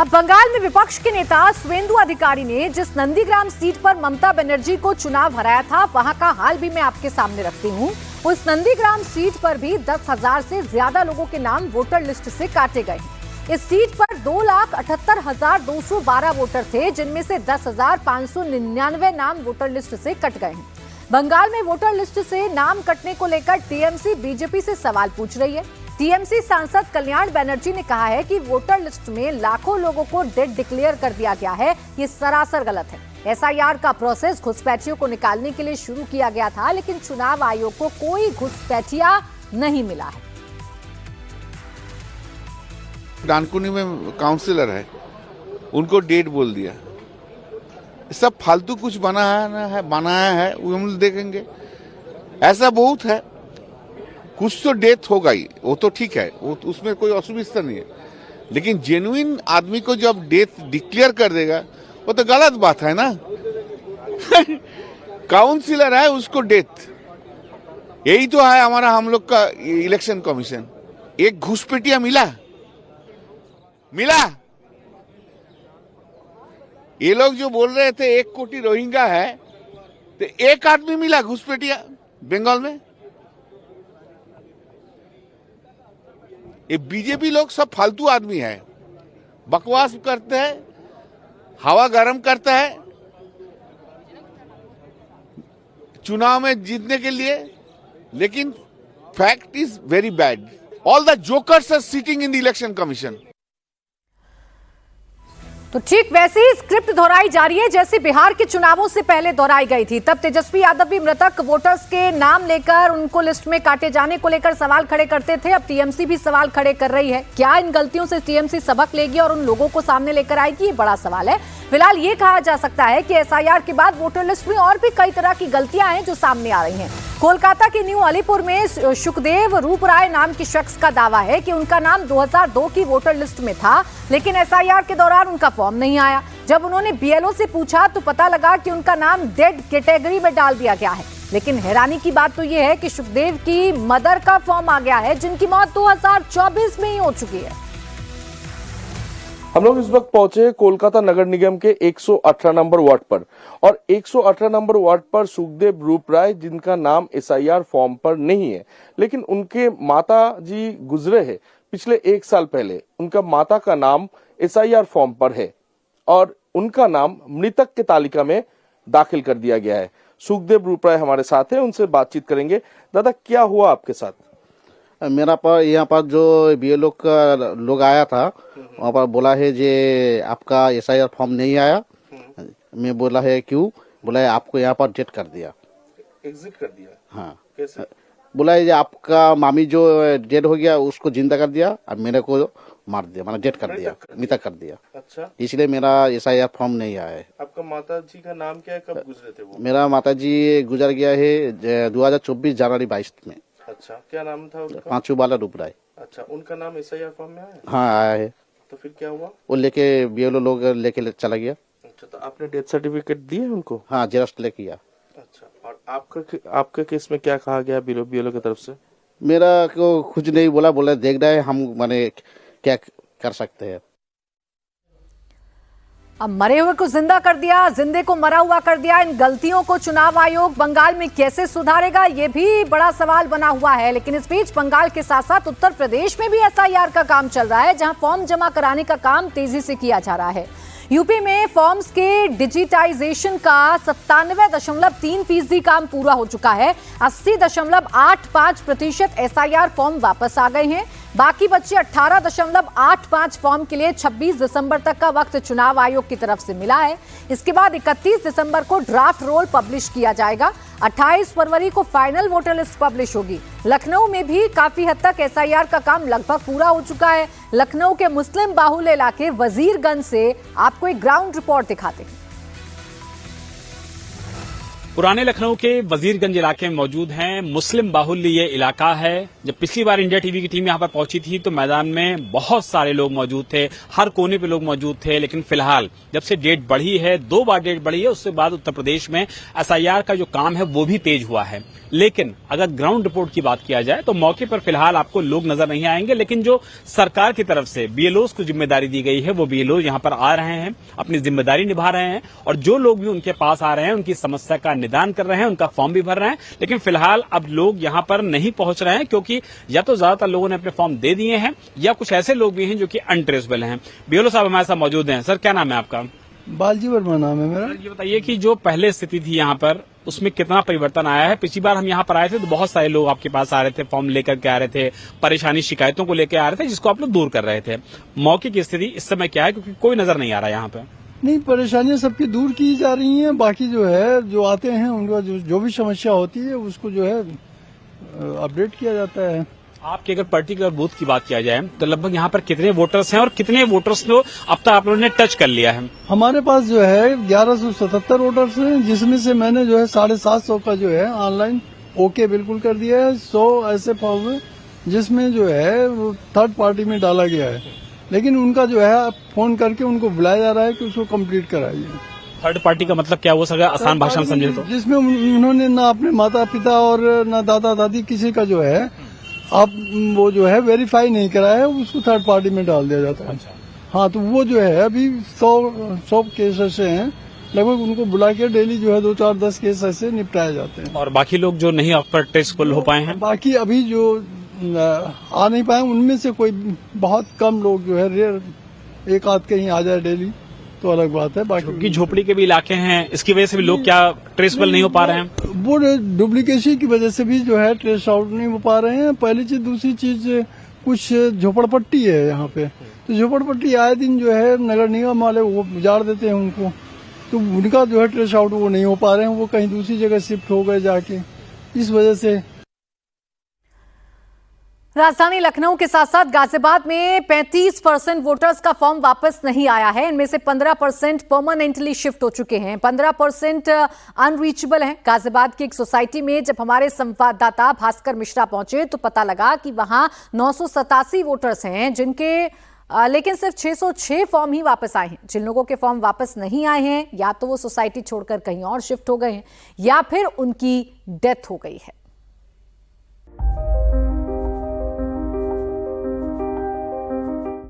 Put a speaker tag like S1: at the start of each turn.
S1: अब बंगाल में विपक्ष के नेता शुवेंदु अधिकारी ने जिस नंदीग्राम सीट पर ममता बनर्जी को चुनाव हराया था, वहां का हाल भी मैं आपके सामने रखती हूं। उस नंदीग्राम सीट पर भी 10,000 से ज्यादा लोगों के नाम वोटर लिस्ट से काटे गए। इस सीट पर 2,78,212 वोटर थे, जिनमें से 10,599 नाम वोटर लिस्ट से कट गए हैं। बंगाल में वोटर लिस्ट से नाम कटने को लेकर टीएमसी बीजेपी से सवाल पूछ रही है। टीएमसी सांसद कल्याण बनर्जी ने कहा है कि वोटर लिस्ट में लाखों लोगों को डेड डिक्लेयर कर दिया गया है, ये सरासर गलत है। एसआईआर का प्रोसेस घुसपैठियों को निकालने के लिए शुरू किया गया था, लेकिन चुनाव आयोग को कोई घुसपैठिया नहीं मिला है।
S2: डानकुनी में काउंसिलर है, उनको डेट बोल दिया। सब फालतू कुछ बनाया है वो हम देखेंगे। ऐसा बहुत है, कुछ तो डेथ होगा ही, वो तो ठीक है, वो तो उसमें कोई असुविधा नहीं है। लेकिन जेन्युइन आदमी को जब डेथ डिक्लेयर कर देगा, वो तो गलत बात है ना। काउंसिलर है, उसको डेथ। यही तो है हमारा हम लोग का इलेक्शन कमीशन। एक घुसपैठिया मिला। ये लोग जो बोल रहे थे 1 कोटी रोहिंग्या है, तो एक आदमी मिला घुसपैठिया बंगाल में। ये बीजेपी लोग सब फालतू आदमी है, बकवास करते हैं, हवा गर्म करता है चुनाव में जीतने के लिए। लेकिन fact is very bad. All the jokers are sitting in the election commission.
S1: तो ठीक वैसे ही स्क्रिप्ट दोहराई जा रही है जैसे बिहार के चुनावों से पहले दोहराई गई थी। तब तेजस्वी यादव भी मृतक वोटर्स के नाम लेकर उनको लिस्ट में काटे जाने को लेकर सवाल खड़े करते थे। अब टीएमसी भी सवाल खड़े कर रही है। क्या इन गलतियों से टीएमसी सबक लेगी और उन लोगों को सामने लेकर आएगी, ये बड़ा सवाल है। फिलहाल ये कहा जा सकता है कि एसआईआर के बाद वोटर लिस्ट में और भी कई तरह की गलतियां हैं जो सामने आ रही हैं। कोलकाता के न्यू अलीपुर में सुखदेव रूपराय नाम के शख्स का दावा है कि उनका नाम 2002 की वोटर लिस्ट में था, लेकिन एसआईआर के दौरान उनका फॉर्म नहीं आया। जब उन्होंने बीएलओ से पूछा तो पता लगा कि उनका नाम डेड कैटेगरी में डाल दिया गया है। लेकिन हैरानी की बात तो यह है कि सुखदेव की मदर का फॉर्म आ गया है, जिनकी मौत 2024 में ही हो चुकी है।
S3: हम लोग इस वक्त पहुंचे कोलकाता नगर निगम के 118 नंबर वार्ड पर, और 118 नंबर वार्ड पर सुखदेव रूपराय, जिनका नाम एसआईआर फॉर्म पर नहीं है, लेकिन उनके माता जी गुजरे हैं पिछले 1 साल पहले। उनका माता का नाम एसआईआर फॉर्म पर है और उनका नाम मृतक के तालिका में दाखिल कर दिया गया है। सुखदेव रूपराय हमारे साथ है, उनसे बातचीत करेंगे। दादा, क्या हुआ आपके साथ?
S4: मेरा पर यहाँ पर जो बीएलओ का लोग आया था, वहाँ पर बोला है जे आपका एसआईआर फॉर्म नहीं आया। मैं बोला है क्यों? बोला है आपको यहाँ पर डेट कर दिया,
S3: एग्जिट कर दिया।
S4: हाँ,
S3: कैसे?
S4: बोला है आपका मामी जो डेड हो गया उसको जिंदा कर दिया और मेरे को मार दिया, मतलब डेट कर दिया, मृतक कर दिया।
S3: अच्छा,
S4: इसलिए मेरा एसआईआर फॉर्म नहीं आया है।
S3: आपका माता जी का नाम क्या है? कब गुजरे थे वो?
S4: मेरा माता जी गुजर गया है 2024 जनवरी 22 में।
S3: अच्छा, क्या नाम था उनका?
S4: पांचूबाला रूपराय।
S3: अच्छा, उनका नाम एसआईआर फॉर्म में आया?
S4: हाँ, आया है।
S3: तो फिर क्या हुआ?
S4: वो लेके बीएलओ लोग लेके चला गया।
S3: अच्छा, तो आपने डेथ सर्टिफिकेट दिए उनको?
S4: हाँ, जेरॉक्स लेके किया।
S3: अच्छा, और आपके केस में क्या कहा गया बीएलओ की तरफ से?
S4: मेरा को कुछ नहीं बोला देख रहे हैं हम, माने क्या कर सकते हैं।
S1: अब मरे हुए को जिंदा कर दिया, जिंदे को मरा हुआ कर दिया। इन गलतियों को चुनाव आयोग बंगाल में कैसे सुधारेगा, ये भी बड़ा सवाल बना हुआ है। लेकिन इस बीच बंगाल के साथ साथ उत्तर प्रदेश में भी एसआईआर का काम चल रहा है, जहां फॉर्म जमा कराने का काम तेजी से किया जा रहा है। यूपी में फॉर्म्स के डिजिटाइजेशन का 97.3% काम पूरा हो चुका है। 80.85% एसआईआर फॉर्म वापस आ गए हैं। बाकी बच्चे 18.85 फॉर्म के लिए 26 दिसंबर तक का वक्त चुनाव आयोग की तरफ से मिला है। इसके बाद 31 दिसंबर को ड्राफ्ट रोल पब्लिश किया जाएगा। 28 फरवरी को फाइनल वोटर लिस्ट पब्लिश होगी। लखनऊ में भी काफी हद तक एसआईआर का काम लगभग पूरा हो चुका है। लखनऊ के मुस्लिम बाहुल इलाके वजीरगंज से आपको एक ग्राउंड रिपोर्ट दिखाते हैं।
S5: पुराने लखनऊ के वजीरगंज इलाके में मौजूद हैं। मुस्लिम बाहुल्य ये इलाका है। जब पिछली बार इंडिया टीवी की टीम यहां पर पहुंची थी तो मैदान में बहुत सारे लोग मौजूद थे, हर कोने पे लोग मौजूद थे। लेकिन फिलहाल जब से डेट बढ़ी है, 2 बार डेट बढ़ी है, उसके बाद उत्तर प्रदेश में एसआईआर का जो काम है वो भी तेज हुआ है। लेकिन अगर ग्राउंड रिपोर्ट की बात किया जाए तो मौके पर फिलहाल आपको लोग नजर नहीं आएंगे। लेकिन जो सरकार की तरफ से बीएलओज को जिम्मेदारी दी गई है वो बीएलओ यहां पर आ रहे हैं, अपनी जिम्मेदारी निभा रहे हैं और जो लोग भी उनके पास आ रहे हैं उनकी समस्या का निदान कर रहे हैं, उनका फॉर्म भी भर रहे हैं। लेकिन फिलहाल अब लोग यहां पर नहीं पहुंच रहे हैं क्योंकि या तो ज्यादातर लोगों ने अपने फॉर्म दे दिए हैं या कुछ ऐसे लोग भी हैं जो कि अनट्रेसेबल हैं। बीएलओ साहब हमारे साथ मौजूद हैं। सर, क्या नाम है आपका?
S6: बालजी वर्मा नाम है मेरा।
S5: ये बताइए कि जो पहले स्थिति थी यहाँ पर उसमें कितना परिवर्तन आया है? पिछली बार हम यहाँ पर आए थे तो बहुत सारे लोग आपके पास आ रहे थे, फॉर्म लेकर के आ रहे थे, परेशानी शिकायतों को लेकर आ रहे थे, जिसको आप लोग दूर कर रहे थे। मौके की स्थिति इस समय क्या है, क्योंकि कोई नजर नहीं आ रहा यहाँ पे?
S6: नहीं, परेशानियां सबकी दूर की जा रही हैं। बाकी जो है जो आते हैं उनका जो भी समस्या होती है उसको जो है अपडेट किया जाता है।
S5: आपके अगर पर्टिकुलर बूथ की बात किया जाए तो लगभग यहाँ पर कितने वोटर्स हैं और कितने वोटर्स को अब तक आप लोगों ने टच कर लिया है?
S6: हमारे पास जो है 1177 वोटर्स हैं, जिसमें से मैंने जो है 750 का जो है ऑनलाइन ओके बिल्कुल कर दिया है। 100 ऐसे फॉर्म है जिसमें जो है वो थर्ड पार्टी में डाला गया है, लेकिन उनका जो है फोन करके उनको बुलाया जा रहा है कि उसको कंप्लीट कराइए।
S5: थर्ड पार्टी का मतलब क्या हो सका, आसान भाषा में समझे तो?
S6: जिसमें उन्होंने ना अपने माता पिता और ना दादा दादी किसी का जो है आप वो जो है वेरीफाई नहीं कराया है, उसको थर्ड पार्टी में डाल दिया जाता है। हाँ, तो वो जो है अभी 100 केस ऐसे हैं, लगभग उनको बुला के डेली जो है 2, 4, 10 केस ऐसे निपटाए जाते हैं।
S5: और बाकी लोग जो नहीं आप पर ट्रेसेबल हो पाए हैं?
S6: बाकी अभी जो आ नहीं पाए उनमें से कोई बहुत कम लोग जो है, रेयर एक आध कहीं आ जाए डेली तो अलग बात है। बाकी
S5: झोपड़ी के भी इलाके हैं, इसकी वजह से भी लोग क्या ट्रेसेबल नहीं हो पा रहे हैं?
S6: वो डुप्लीकेशन की वजह से भी जो है ट्रेस आउट नहीं हो पा रहे हैं। पहली चीज, दूसरी चीज कुछ झोपड़पट्टी है यहाँ पे, तो झोपड़पट्टी आए दिन जो है नगर निगम वाले वो उजाड़ देते हैं उनको, तो उनका जो है ट्रेस आउट वो नहीं हो पा रहे हैं, वो कहीं दूसरी जगह शिफ्ट हो गए जाके, इस वजह से।
S1: राजधानी लखनऊ के साथ साथ गाजियाबाद में 35% वोटर्स का फॉर्म वापस नहीं आया है। इनमें से 15% परमानेंटली शिफ्ट हो चुके हैं, 15% अनरीचेबल हैं। गाजियाबाद की एक सोसाइटी में जब हमारे संवाददाता भास्कर मिश्रा पहुंचे तो पता लगा कि वहां 987 वोटर्स हैं जिनके लेकिन सिर्फ 606 फॉर्म ही वापस आए हैं। जिन लोगों के फॉर्म वापस नहीं आए हैं या तो वो सोसाइटी छोड़कर कहीं और शिफ्ट हो गए हैं या फिर उनकी डेथ हो गई है।